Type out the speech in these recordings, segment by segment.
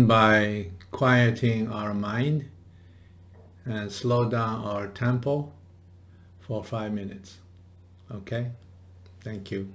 by quieting our mind and slow down our tempo for 5 minutes. Okay? Thank you.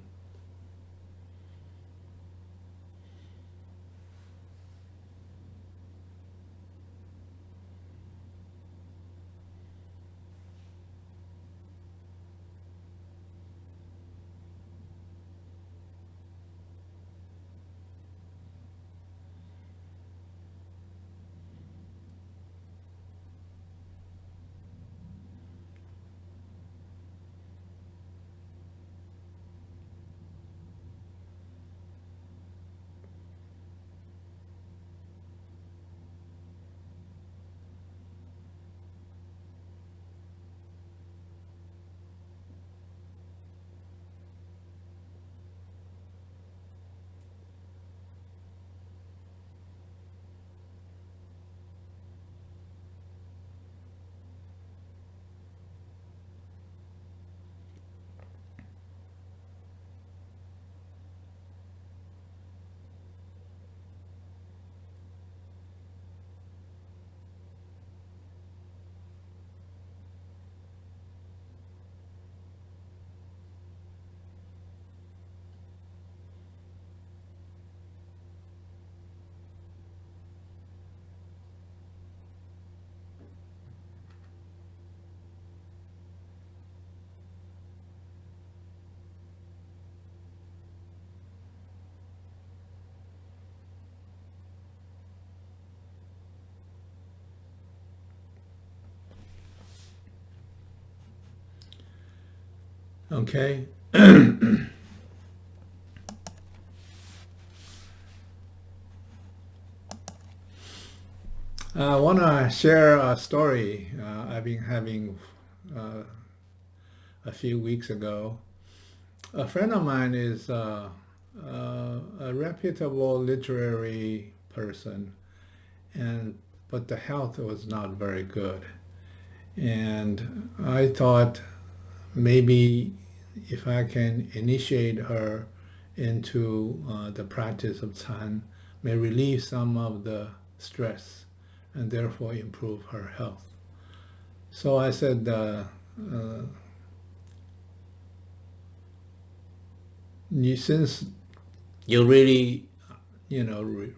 Okay. I want to share a story I've been having a few weeks ago. A friend of mine is a reputable literary person, but the health was not very good. And I thought maybe if I can initiate her into the practice of Chan, may relieve some of the stress and therefore improve her health. So I said, since you really,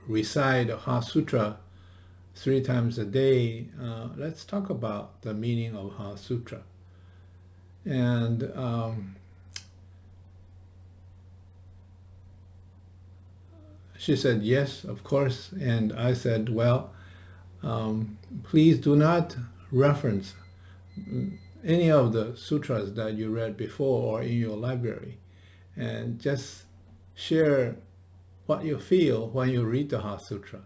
recite a Heart Sutra 3 times a day, let's talk about the meaning of Heart Sutra. And she said, yes, of course. And I said, well, please do not reference any of the sutras that you read before or in your library, and just share what you feel when you read the Heart Sutra.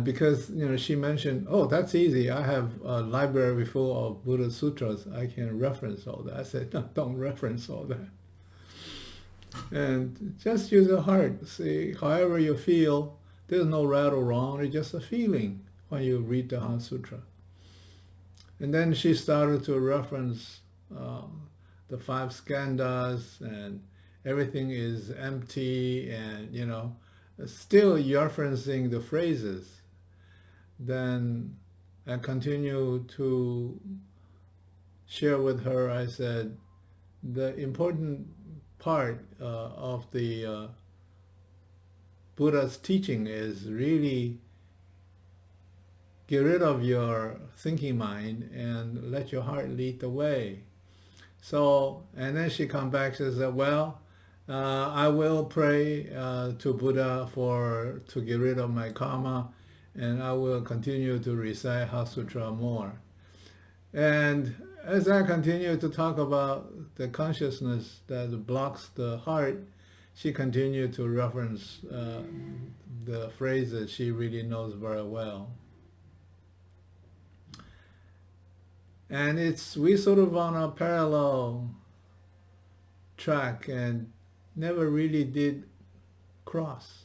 Because she mentioned, oh, that's easy. I have a library full of Buddha sutras. I can reference all that. I said, no, don't reference all that. And just use your heart. See, however you feel, there's no right or wrong. It's just a feeling when you read the Heart Sutra. And then she started to reference the 5 skandhas, and everything is empty, and still referencing the phrases. Then I continue to share with her. I said, the important part of the Buddha's teaching is really get rid of your thinking mind and let your heart lead the way. So, and then she come back and says, well, I will pray to Buddha to get rid of my karma, and I will continue to recite Heart Sutra more. And as I continue to talk about the consciousness that blocks the heart, she continued to reference the phrases she really knows very well. And we sort of on a parallel track and never really did cross.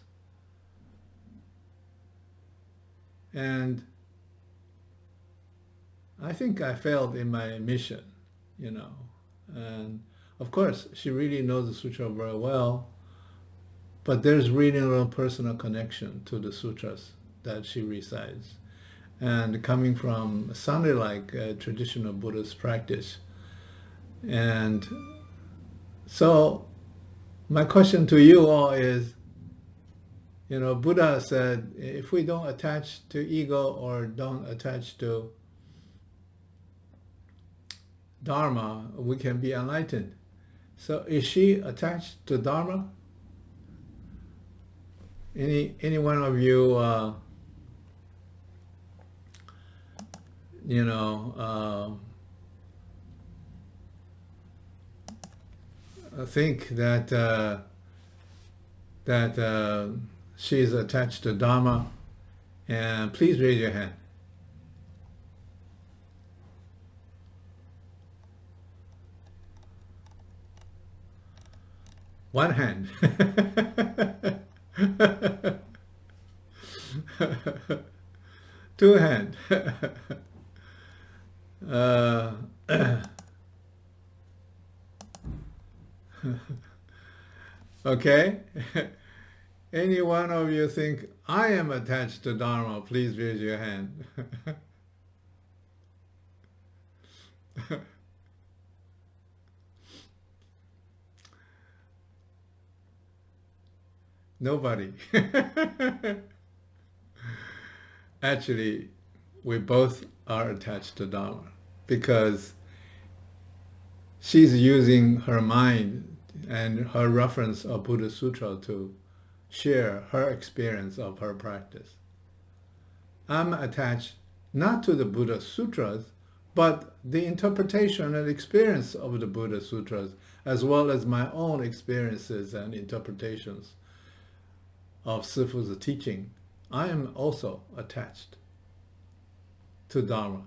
And I think I failed in my mission, And of course, she really knows the sutra very well. but there's really no personal connection to the sutras that she recites. And coming from, sounded like a traditional Buddhist practice. And so my question to you all is, Buddha said, if we don't attach to ego or don't attach to dharma, we can be enlightened. So is she attached to dharma? Any one of you, think that she's attached to dharma? And please raise your hand. One hand. Two hand. Okay. Any one of you think I am attached to dharma? Please raise your hand. Nobody. Actually, we both are attached to dharma because she's using her mind and her reference of Buddha Sutra to share her experience of her practice. I'm attached not to the Buddha Sutras, but the interpretation and experience of the Buddha Sutras, as well as my own experiences and interpretations of Sifu's teaching. I am also attached to Dharma.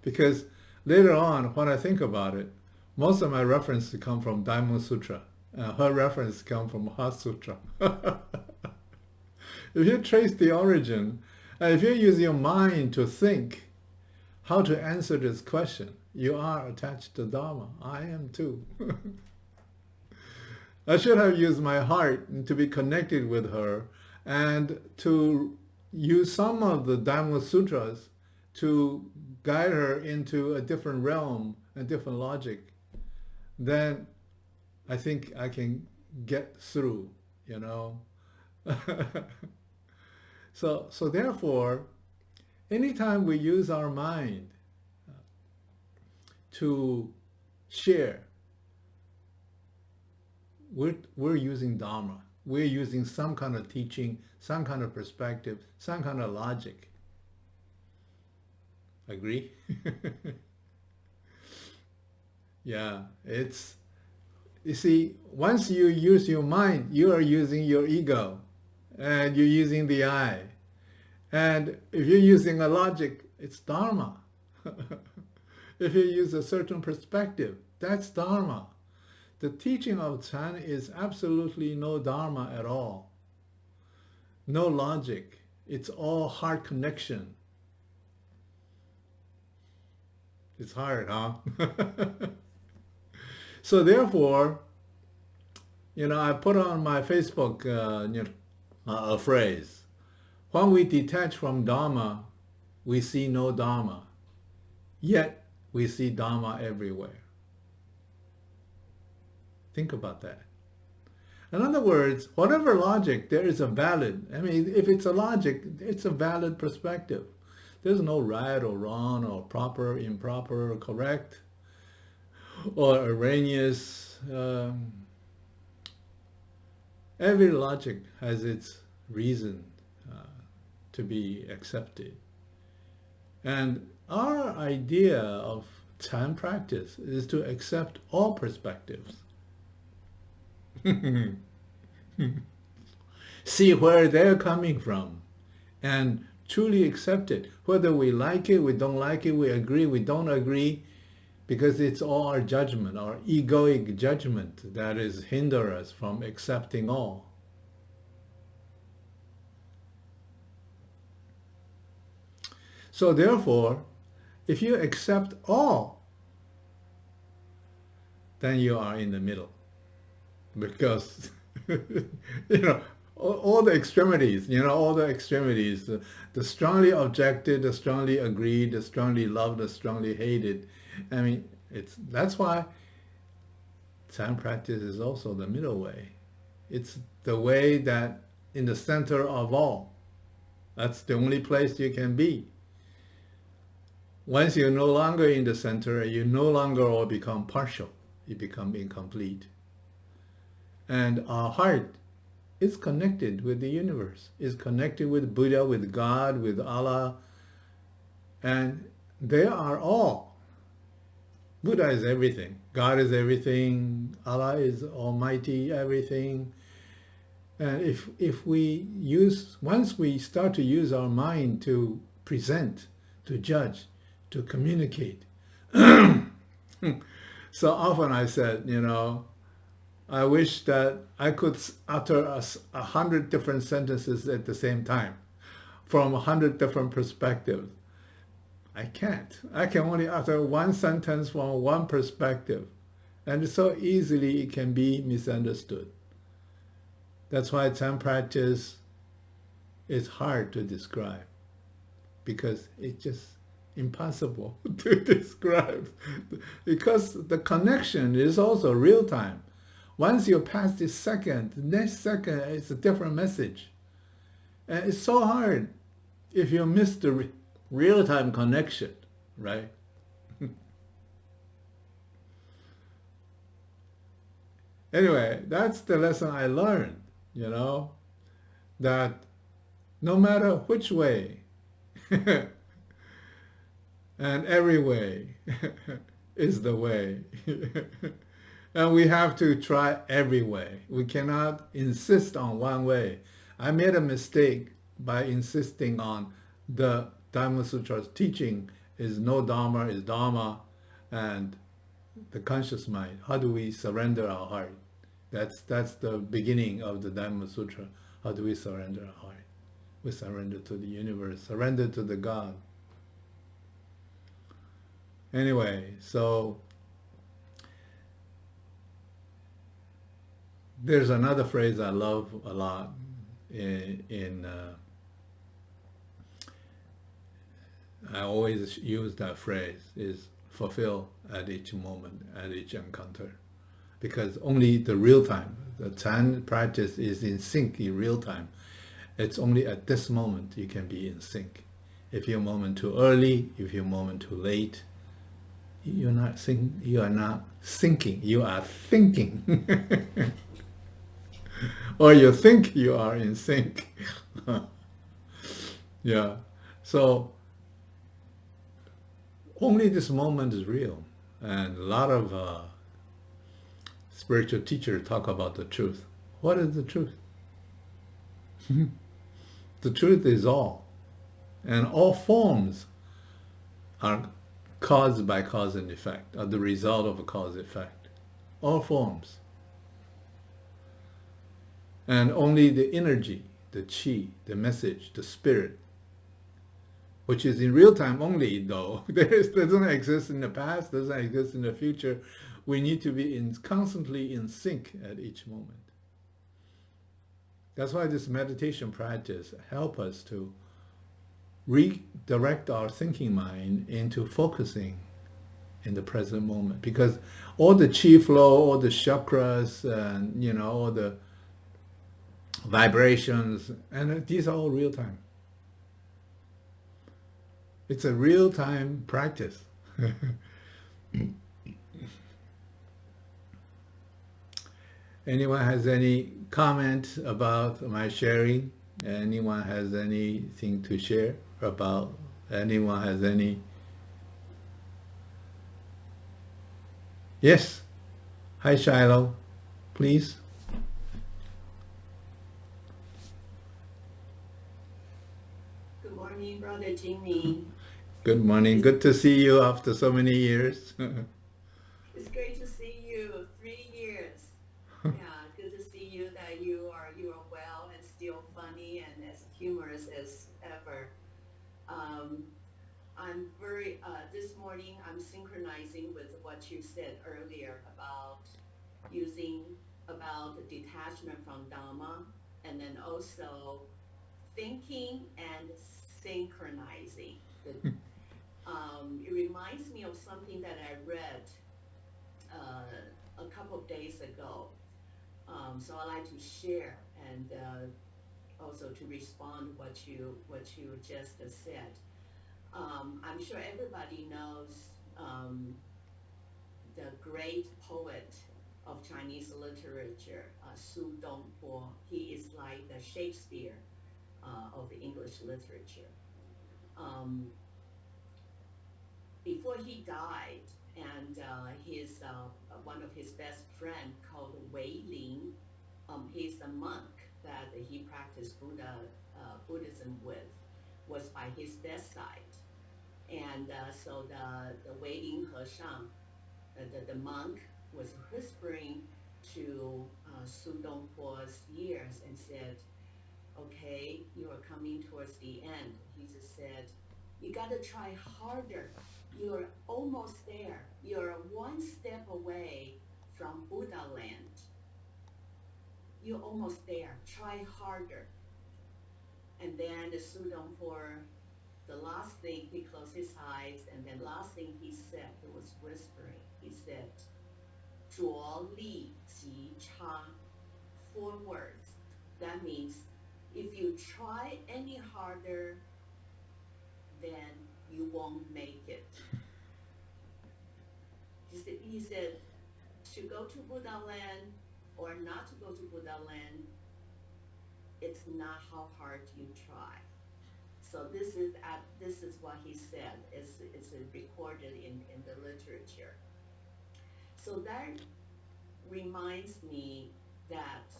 Because later on, when I think about it, most of my references come from Daimon Sutra. Her reference comes from Heart Sutra. If you trace the origin, if you use your mind to think how to answer this question, you are attached to Dharma. I am too. I should have used my heart to be connected with her and to use some of the Dhamma Sutras to guide her into a different realm, a different logic. Then I think I can get through, So therefore, anytime we use our mind to share, we're using Dharma. We're using some kind of teaching, some kind of perspective, some kind of logic. Agree? Yeah, you see, once you use your mind, you are using your ego, and you're using the I. And if you're using a logic, it's Dharma. If you use a certain perspective, that's Dharma. The teaching of Chan is absolutely no Dharma at all. No logic. It's all heart connection. It's hard, huh? So therefore, I put on my Facebook a phrase. When we detach from Dharma, we see no Dharma. Yet we see Dharma everywhere. Think about that. In other words, whatever logic, there is a valid, if it's a logic, it's a valid perspective. There's no right or wrong or proper, improper, or correct, or erroneous. Every logic has its reason to be accepted. And our idea of Chan practice is to accept all perspectives. See where they're coming from and truly accept it. Whether we like it, we don't like it, we agree, we don't agree, because it's all our judgment, our egoic judgment that is hinder us from accepting all. So therefore, if you accept all, then you are in the middle. Because You know, all the extremities, all the extremities, the strongly objected, the strongly agreed, the strongly loved, the strongly hated. I mean, that's why Zen practice is also the middle way. It's the way that in the center of all. That's the only place you can be. Once you're no longer in the center, you no longer all become partial. You become incomplete. And our heart is connected with the universe, is connected with Buddha, with God, with Allah. And they are all. Buddha is everything. God is everything. Allah is almighty, everything. And once we start to use our mind to present, to judge, to communicate. So often I said, I wish that I could utter 100 different sentences at the same time from 100 different perspectives. I can't. I can only utter one sentence from one perspective. And so easily it can be misunderstood. That's why Zen practice is hard to describe, because it's just impossible to describe, because the connection is also real time. Once you pass this second, the next second it's a different message. And it's so hard if you miss the real-time connection, right? Anyway, that's the lesson I learned, that no matter which way, and every way is the way. And we have to try every way. We cannot insist on one way. I made a mistake by insisting on the Dharma Sutra's teaching is no dharma, is dharma, and the conscious mind. How do we surrender our heart? That's the beginning of the Dharma Sutra. How do we surrender our heart? We surrender to the universe, surrender to the God. Anyway, so there's another phrase I love a lot I always use that phrase, is fulfill at each moment, at each encounter. Because only the real time, the Zen practice is in sync in real time. It's only at this moment you can be in sync. If you're a moment too early, if you're a moment too late, you are not syncing, you are thinking. Or you think you are in sync. Yeah. So only this moment is real. And a lot of spiritual teachers talk about the truth. What is the truth? The truth is all. And all forms are caused by cause and effect, are the result of a cause-effect. All forms. And only the energy, the chi, the message, the spirit, which is in real time only, though, doesn't exist in the past, doesn't exist in the future. We need to be constantly in sync at each moment. That's why this meditation practice helps us to redirect our thinking mind into focusing in the present moment. Because all the chi flow, all the chakras, and all the vibrations, and these are all real time. It's a real time practice. Anyone has any comment about my sharing? Anyone has anything to share about? Anyone has any? Yes. Hi, Shiloh. Please. Good morning, Brother Jimmy. Good morning. Good to see you after so many years. It's great to see you. 3 years. Yeah, good to see you. That you are well and still funny and as humorous as ever. I'm very. This morning I'm synchronizing with what you said earlier about using about detachment from dharma, and then also thinking and synchronizing. It reminds me of something that I read a couple of days ago. So I like to share and also to respond what you just said. I'm sure everybody knows the great poet of Chinese literature, Su Dongpo. He is like the Shakespeare of the English literature. Before he died, and his one of his best friend called Wei Ling, he's a monk that he practiced Buddhism with, was by his bedside, and so the Wei Ling Heshang, the monk, was whispering to Su Dongpo's ears and said, "Okay, you are coming towards the end." He just said, "You got to try harder. You're almost there. You're one step away from Buddha land. You're almost there. Try harder." And then the Su Dongpo, the last thing, he closed his eyes, and then last thing he said, he was whispering. He said, "Zhuo li ji cha," 4 words. That means if you try any harder, then you won't make it. He said, to go to Buddha land or not to go to Buddha land, it's not how hard you try. So this is what he said. It's recorded in the literature. So that reminds me that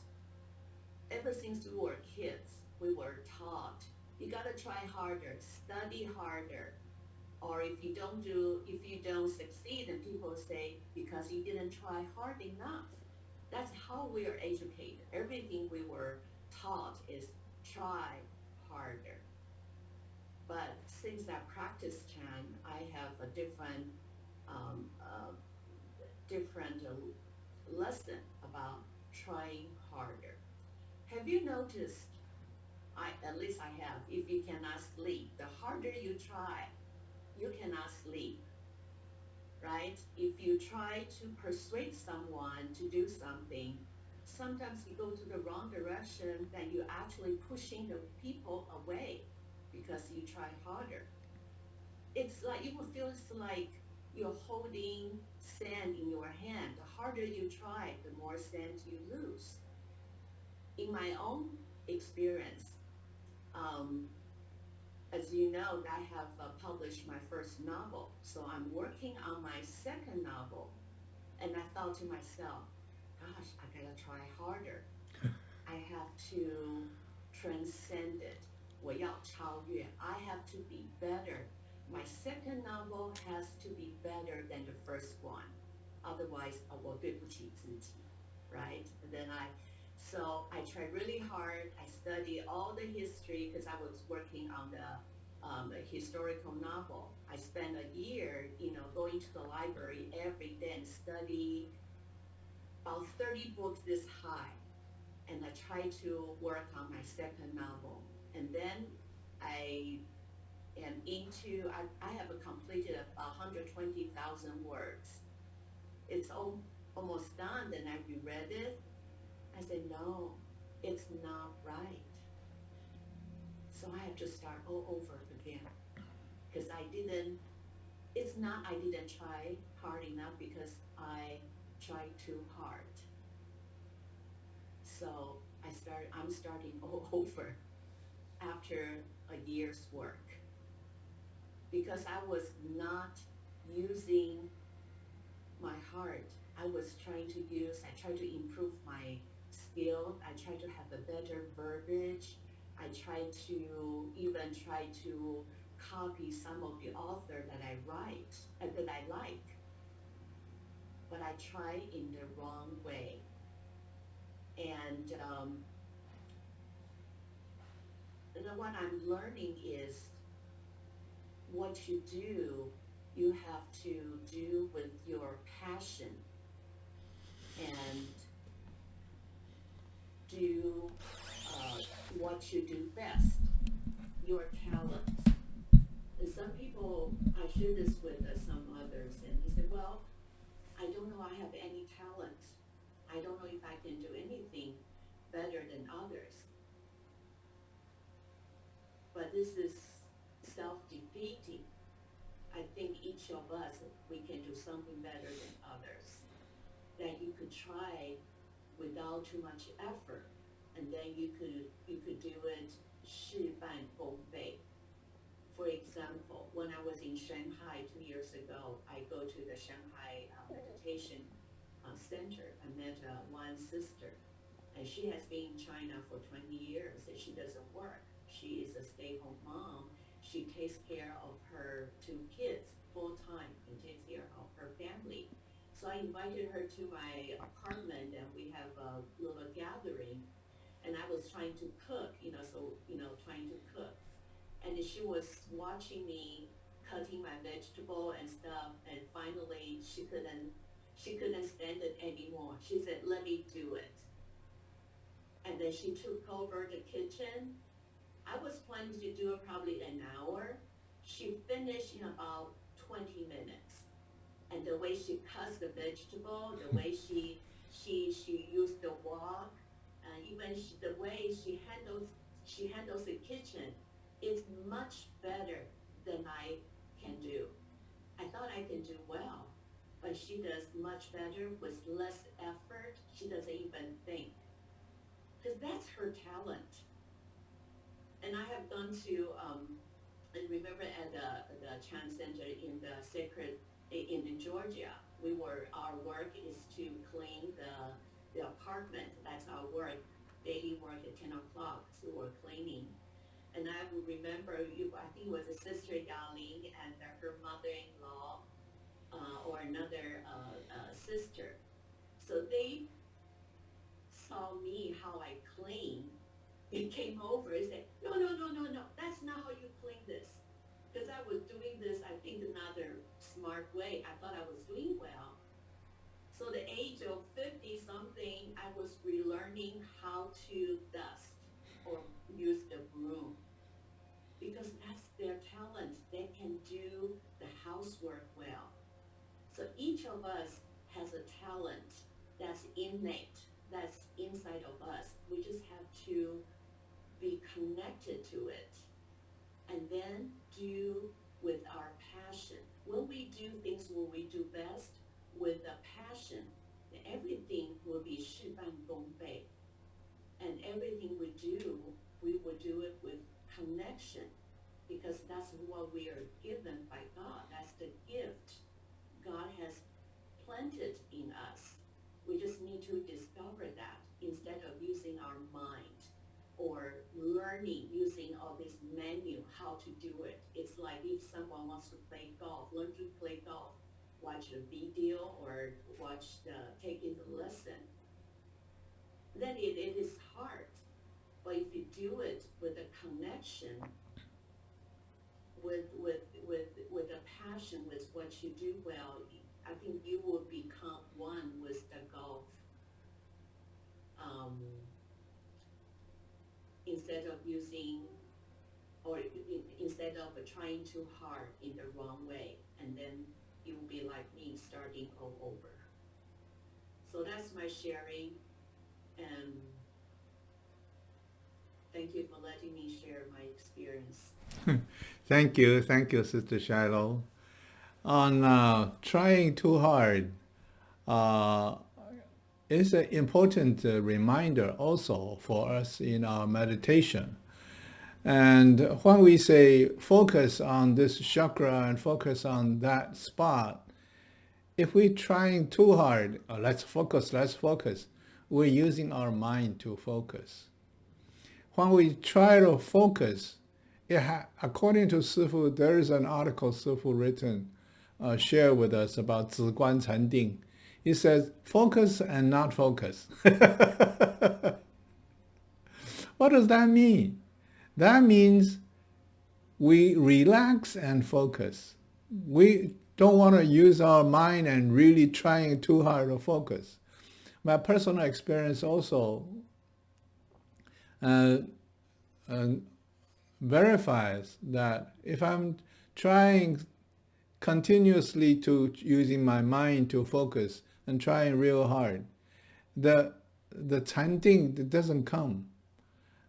ever since we were kids, we were taught, you gotta try harder, study harder. Or if you don't succeed, and people say, because you didn't try hard enough. That's how we are educated. Everything we were taught is try harder. But since I practice Chan, I have a different lesson about trying harder. Have you noticed? At least I have. If you cannot sleep, the harder you try, you cannot sleep, right? If you try to persuade someone to do something, sometimes you go to the wrong direction, then you're actually pushing the people away because you try harder. It's like you will feel it's like you're holding sand in your hand. The harder you try, the more sand you lose. In my own experience, as you know, I have published my first novel, so I'm working on my second novel, and I thought to myself, gosh, I gotta try harder. I have to transcend it. 我要超越. I have to be better. My second novel has to be better than the first one. Otherwise, 我对不起自己, right? And then So I tried really hard. I studied all the history because I was working on the historical novel. I spent a year, going to the library every day and study about 30 books this high. And I tried to work on my second novel. And then I have completed 120,000 words. It's almost done. Then I reread it. I said, no, it's not right. So I have to start all over again. Because I didn't try hard enough because I tried too hard. So I'm starting all over after a year's work. Because I was not using my heart. I tried to improve my skill. I tried to have a better verbiage. I tried to copy some of the author that I write, that I like. But I tried in the wrong way. And what I'm learning is what you do, you have to do with your passion. And do what you do best, your talent. And some people, I share this with some others, and they say, well, I don't know I have any talent. I don't know if I can do anything better than others. But this is self-defeating. I think each of us, we can do something better than others. That you could try without too much effort, and then you could do it 事半功倍. For example, when I was in Shanghai 2 years ago, I go to the Shanghai meditation center. I met one sister, and she has been in China for 20 years, and she doesn't work. She is a stay-home mom. She takes care of her 2 kids full-time and takes care of her family. So I invited her to my apartment, and we have a little gathering, and I was trying to cook, trying to cook. And she was watching me cutting my vegetable and stuff, and finally she couldn't stand it anymore. She said, let me do it. And then she took over the kitchen. I was planning to do it probably an hour. She finished in about 20 minutes. And the way she cuts the vegetable, the way she used the wok, and even the way she handles the kitchen, is much better than I can do. I thought I can do well, but she does much better with less effort. She doesn't even think, because that's her talent. And I have gone to, and remember at the Chan Center in the Sacred in Georgia, our work is to clean the apartment. That's our work, daily work at 10 o'clock. So we're cleaning. And I remember I think it was a sister Yaling and her mother-in-law or another sister. So they saw me how I clean. They came over and said, no, that's not how you clean this. Because I was doing this, I think, another smart way. I thought I was doing well. So the age of 50-something, I was relearning how to dust or use the broom. Because that's their talent. They can do the housework well. So each of us has a talent that's innate, that's inside of us. We just have to be connected to it. And then do with our passion. When we do things when we do best with a passion, everything will be 事半功倍. And everything we will do it with connection, because that's what we are given by God. That's the gift God has planted in us. We just need to discover that instead of using our mind or learning using all this menu how to do it. It's like if someone wants to play golf, learn to play golf, watch a video or take in the lesson. Then it is hard. But if you do it with a connection, with a passion, with what you do well, I think you will become one with the golf. Instead of trying too hard in the wrong way, and then you will be like me, starting all over. So that's my sharing, and thank you for letting me share my experience. Thank you, Sister Shiloh. On trying too hard is an important reminder also for us in our meditation. And when we say focus on this chakra and focus on that spot, if we're trying too hard, let's focus, we're using our mind to focus. When we try to focus, according to Sifu, there is an article Sifu written, shared with us about 止观禅定. He says, focus and not focus. What does that mean? That means we relax and focus. We don't want to use our mind and really trying too hard to focus. My personal experience also, uh, uh, verifies that if I'm trying continuously to using my mind to focus and trying real hard, the chanting doesn't come.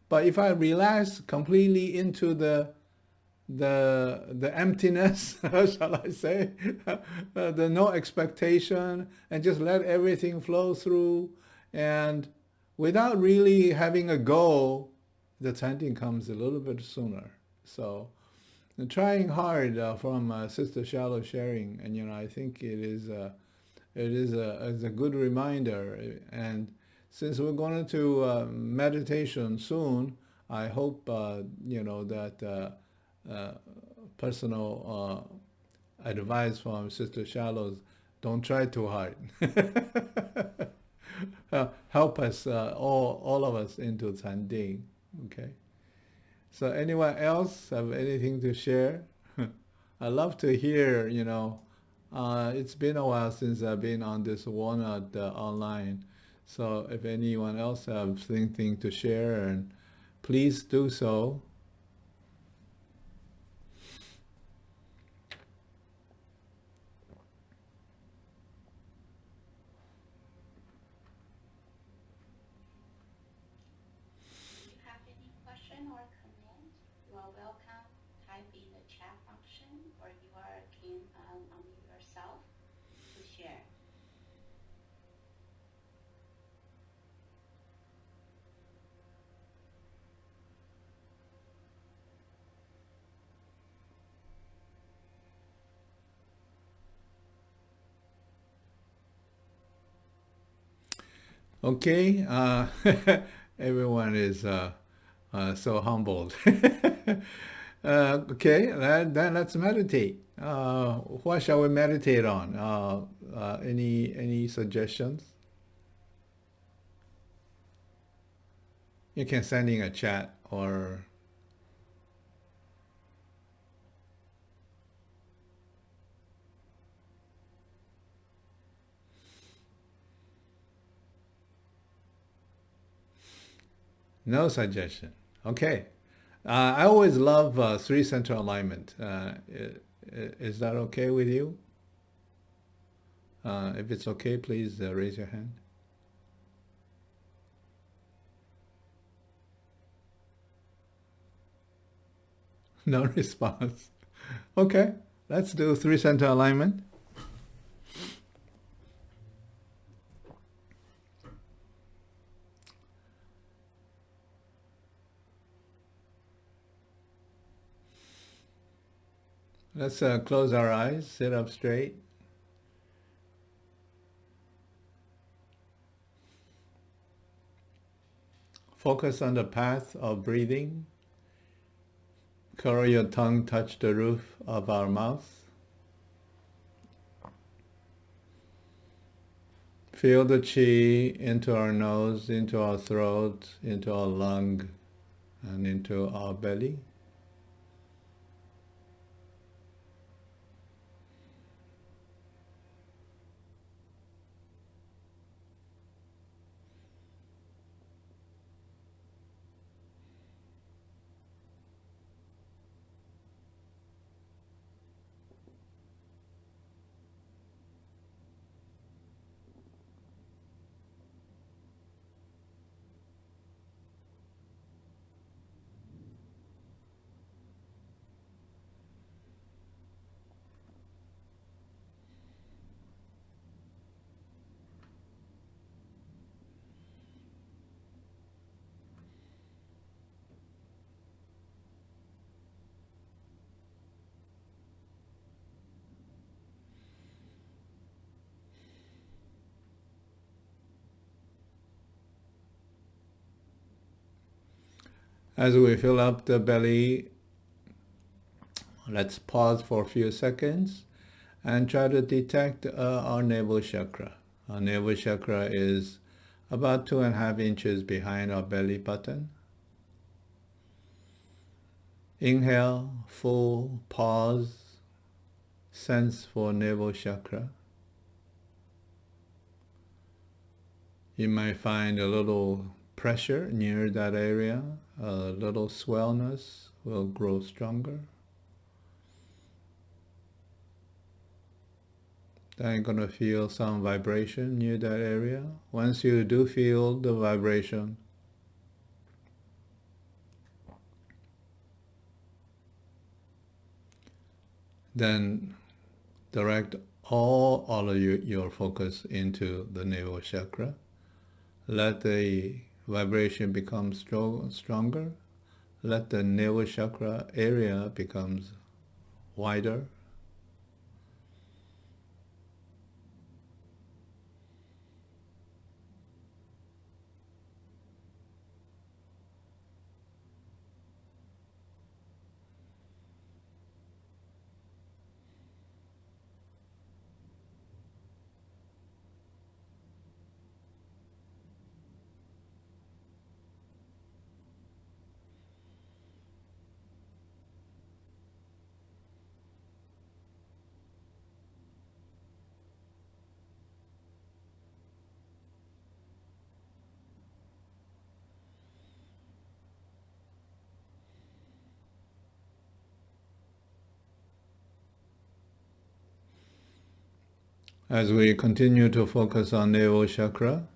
But if I relax completely into the emptiness, shall I say, the no expectation, and just let everything flow through, and without really having a goal, the chanting comes a little bit sooner. So trying hard from Sister Shallow sharing, and I think it is a good reminder. And since we're going to meditation soon, I hope that uh, personal advice from Sister Shallows: don't try too hard. Help us, all of us, into Canding. Okay. So anyone else have anything to share? I love to hear, it's been a while since I've been on this Walnut online. So if anyone else has anything to share, and please do so. If you have any question or comment, you are welcome. Type in the chat function, or you can unmute yourself to share. Okay, everyone is so humbled. Okay, then let's meditate. What shall we meditate on? Any suggestions? You can send in a chat or no suggestion. Okay. I always love three center alignment. Is that okay with you? If it's okay, please raise your hand. No response. Okay, let's do three center alignment. Let's close our eyes, sit up straight. Focus on the path of breathing. Curl your tongue, touch the roof of our mouth. Feel the chi into our nose, into our throat, into our lung, and into our belly. As we fill up the belly, let's pause for a few seconds and try to detect our navel chakra. Our navel chakra is about 2.5 inches behind our belly button. Inhale, full, pause, sense for navel chakra. You might find a little pressure near that area, a little swellness will grow stronger. Then you're going to feel some vibration near that area. Once you do feel the vibration, then direct all of your focus into the navel chakra. Let the vibration become stronger. Let the navel chakra area becomes wider. As we continue to focus on navel chakra,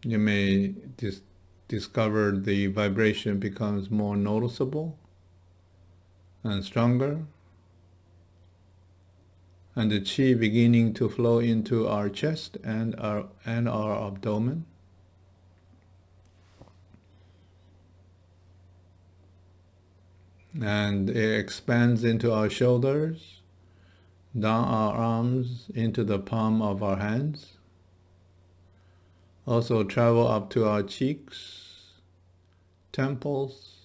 you may discover the vibration becomes more noticeable and stronger, and the qi beginning to flow into our chest and our abdomen. And it expands into our shoulders, down our arms, into the palm of our hands. Also travel up to our cheeks, temples,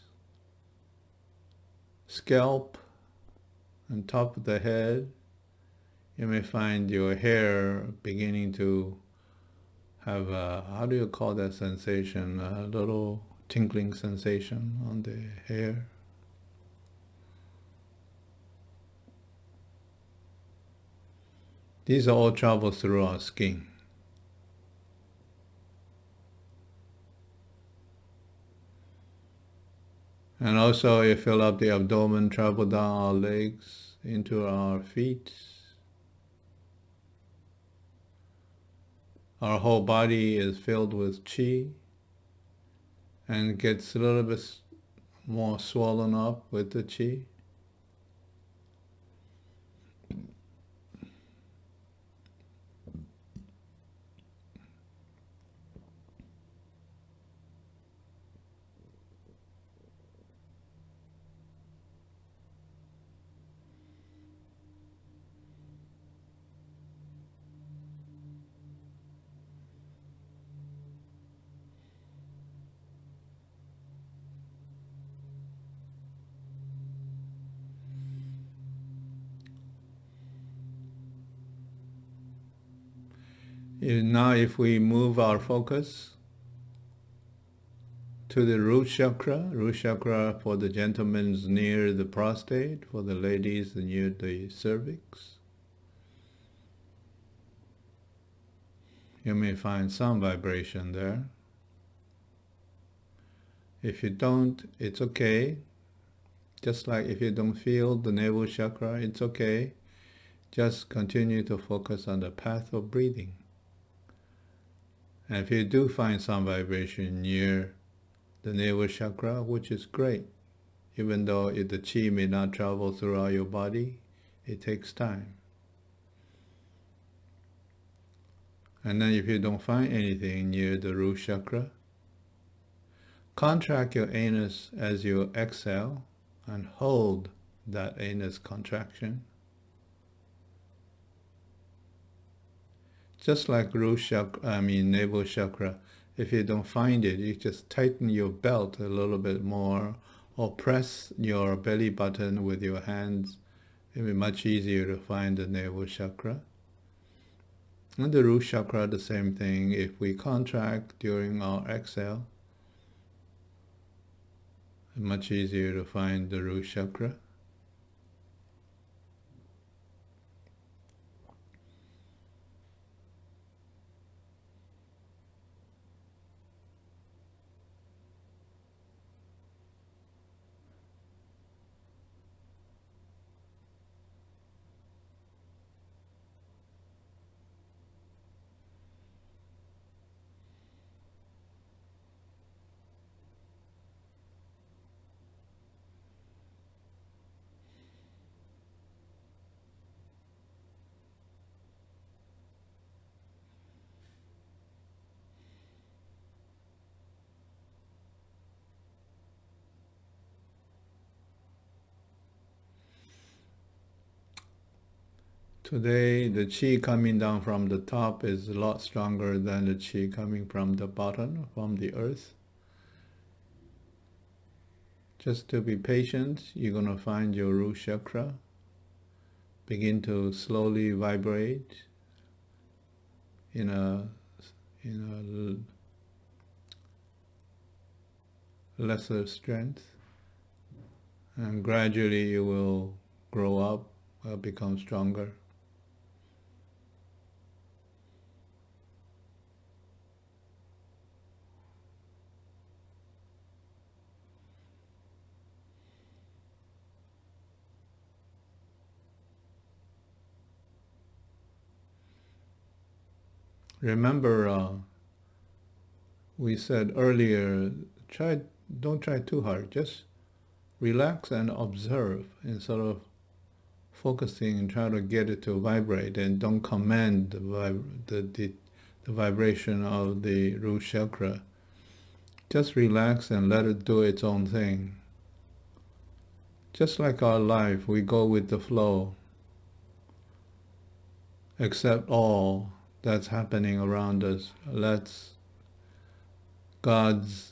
scalp, and top of the head. You may find your hair beginning to have a, how do you call that sensation? A little tingling sensation on the hair. These all travel through our skin. And also you fill up the abdomen, travel down our legs, into our feet. Our whole body is filled with qi and gets a little bit more swollen up with the qi. Now if we move our focus to the root chakra for the gentlemen is near the prostate, for the ladies near the cervix. You may find some vibration there. If you don't, it's okay. Just like if you don't feel the navel chakra, it's okay. Just continue to focus on the path of breathing. And if you do find some vibration near the navel chakra, which is great, even though the qi may not travel throughout your body, it takes time. And then if you don't find anything near the root chakra, contract your anus as you exhale and hold that anus contraction. Just like navel chakra, if you don't find it, you just tighten your belt a little bit more or press your belly button with your hands. It'll be much easier to find the navel chakra. And the root chakra, the same thing. If we contract during our exhale, it's much easier to find the root chakra. Today, the chi coming down from the top is a lot stronger than the chi coming from the bottom, from the earth. Just to be patient, you're going to find your root chakra begin to slowly vibrate in a lesser strength, and gradually you will grow up, become stronger. Remember, we said earlier, don't try too hard. Just relax and observe instead of focusing and try to get it to vibrate, and don't command the vibration of the root chakra. Just relax and let it do its own thing. Just like our life, we go with the flow. Accept all that's happening around us. Let's God's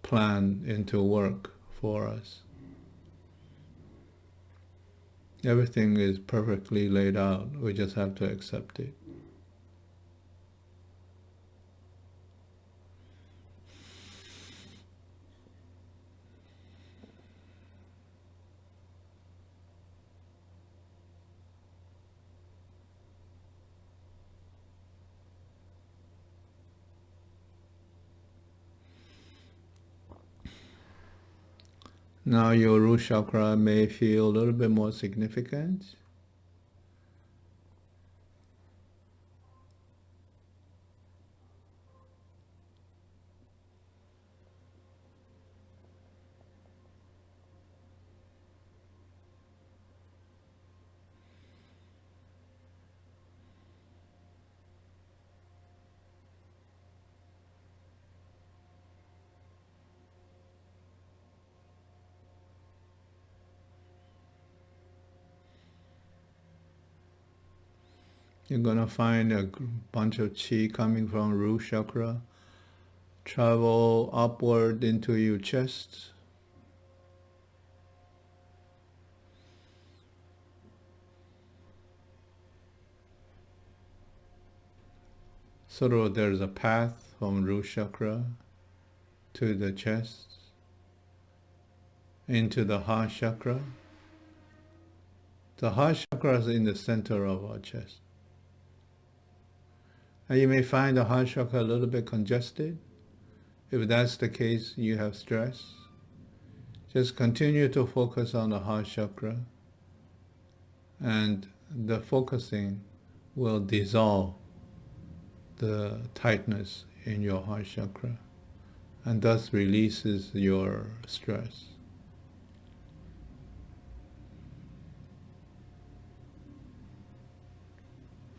plan into work for us. Everything is perfectly laid out. We just have to accept it. Now your root chakra may feel a little bit more significant. You're going to find a bunch of chi coming from root chakra, travel upward into your chest. Sort of there's a path from root chakra to the chest, into the heart chakra. The heart chakra is in the center of our chest. And you may find the heart chakra a little bit congested. If that's the case, you have stress. Just continue to focus on the heart chakra, and the focusing will dissolve the tightness in your heart chakra, and thus releases your stress.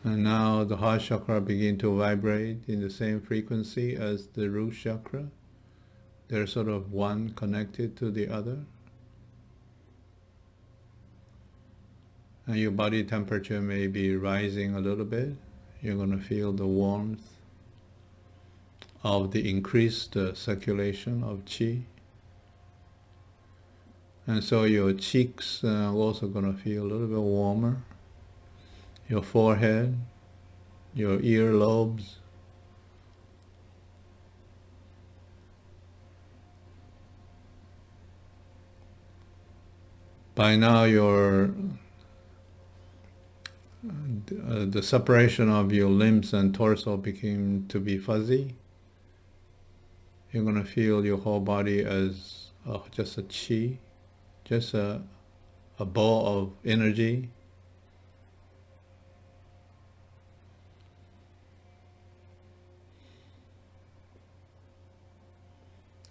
And now the heart chakra begin to vibrate in the same frequency as the root chakra. They're sort of one connected to the other. And your body temperature may be rising a little bit. You're going to feel the warmth of the increased circulation of qi. And so your cheeks are also going to feel a little bit warmer. Your forehead, your earlobes. By now the separation of your limbs and torso became to be fuzzy. You're going to feel your whole body as just a chi, just a ball of energy.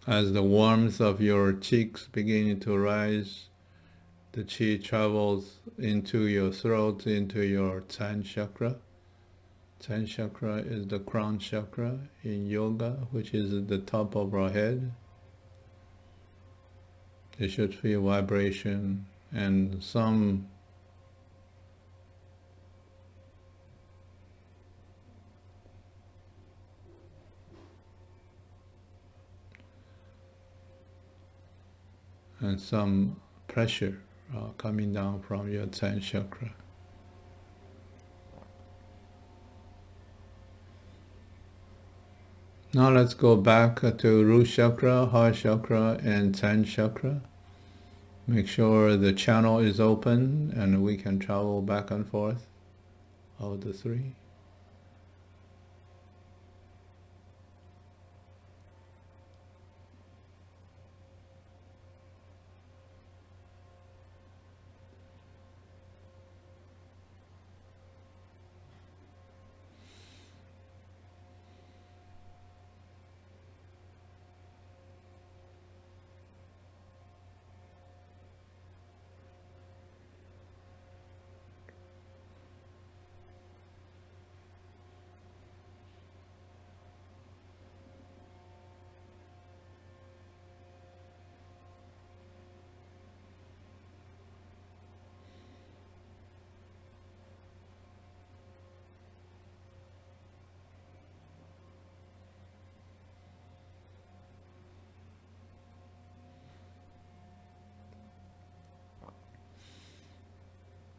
As the warmth of your cheeks beginning to rise, the chi travels into your throat, into your Tsan chakra. Tsan chakra is the crown chakra in yoga, which is at the top of our head. You should feel vibration and some and some pressure coming down from your 10th chakra. Now let's go back to root chakra, heart chakra, and 10th chakra. Make sure the channel is open and we can travel back and forth of the three.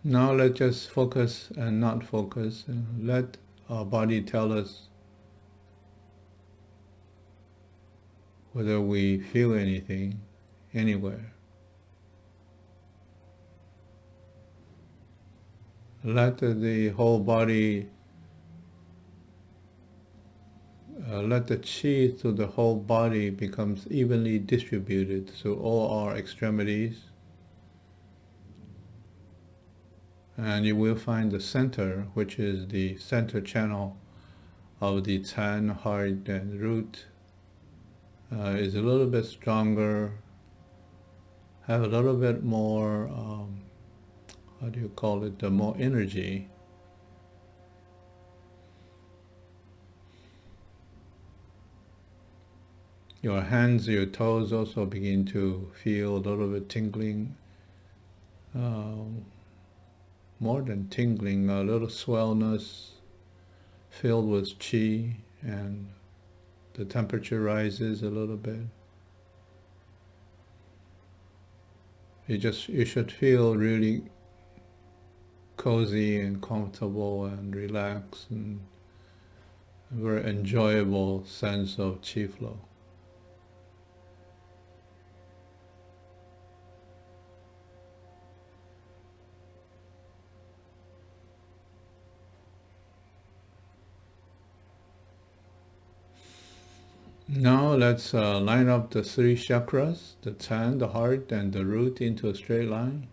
Now let's just focus and not focus, and let our body tell us whether we feel anything anywhere. Let the whole body, let the chi through the whole body becomes evenly distributed through all our extremities. And you will find the center, which is the center channel of the Tan, heart, and root, is a little bit stronger, have a little bit more, how do you call it, more energy. Your hands, your toes also begin to feel a little bit tingling. More than tingling, a little swellness filled with chi, and the temperature rises a little bit. You should feel really cozy and comfortable and relaxed, and a very enjoyable sense of chi flow. Now let's line up the three chakras, the Tan, the heart, and the root into a straight line.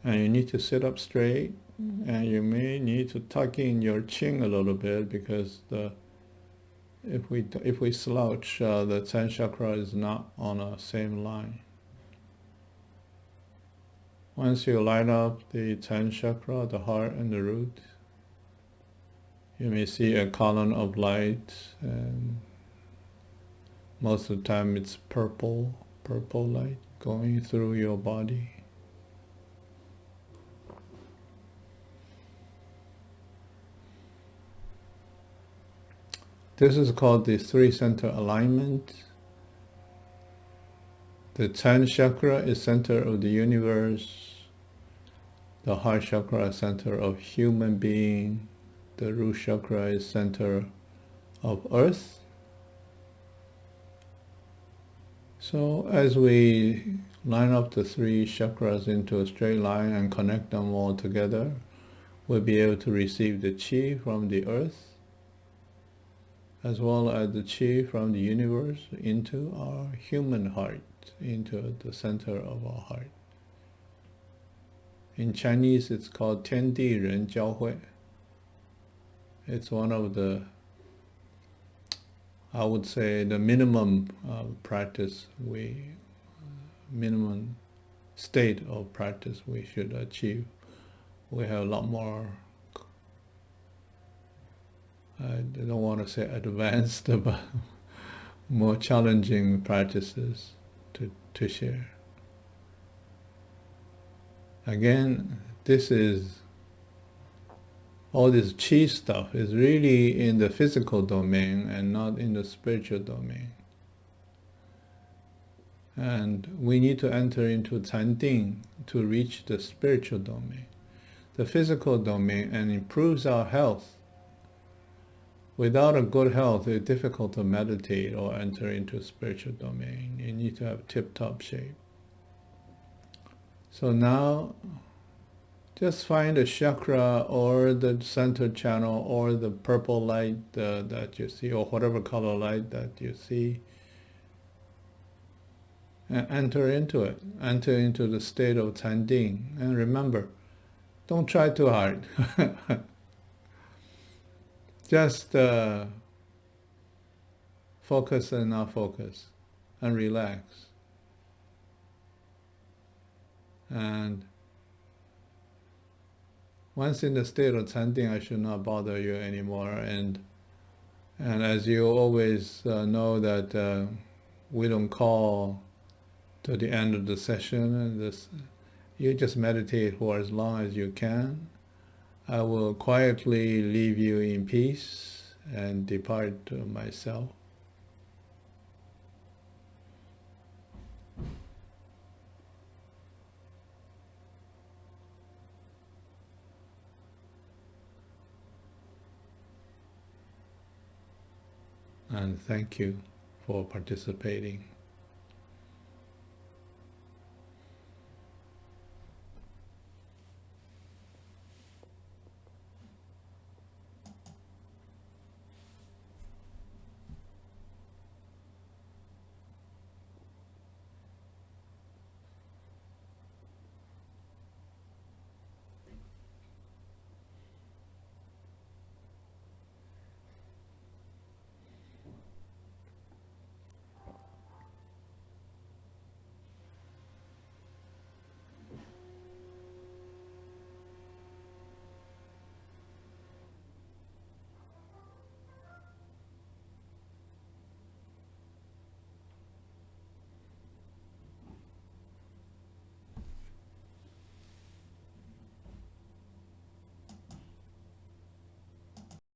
And you need to sit up straight, and you may need to tuck in your chin a little bit, because if we slouch, the 10th chakra is not on a same line. Once you line up the 10th chakra, the heart, and the root, you may see a column of light, and most of the time it's purple light going through your body. This is called the three center alignment. The 10th chakra is center of the universe. The heart chakra is center of human being. The root chakra is center of earth. So as we line up the three chakras into a straight line and connect them all together, we'll be able to receive the chi from the earth, as well as the chi from the universe into our human heart, into the center of our heart. In Chinese, it's called 天地人交会. It's one of the, I would say, the minimum practice minimum state of practice we should achieve. We have a lot more, I don't want to say advanced, but more challenging practices to share. Again, all this chi stuff is really in the physical domain and not in the spiritual domain. And we need to enter into Canding to reach the spiritual domain. The physical domain and improves our health. Without a good health, it's difficult to meditate or enter into spiritual domain. You need to have tip-top shape. So now, just find a chakra or the center channel or the purple light that you see, or whatever color light that you see, and enter into it. Enter into the state of Canding. And remember, don't try too hard. Just focus and not focus, and relax. And once in the state of Canding, I should not bother you anymore. And as you always know that we don't call to the end of the session, and you just meditate for as long as you can. I will quietly leave you in peace and depart to myself. And thank you for participating.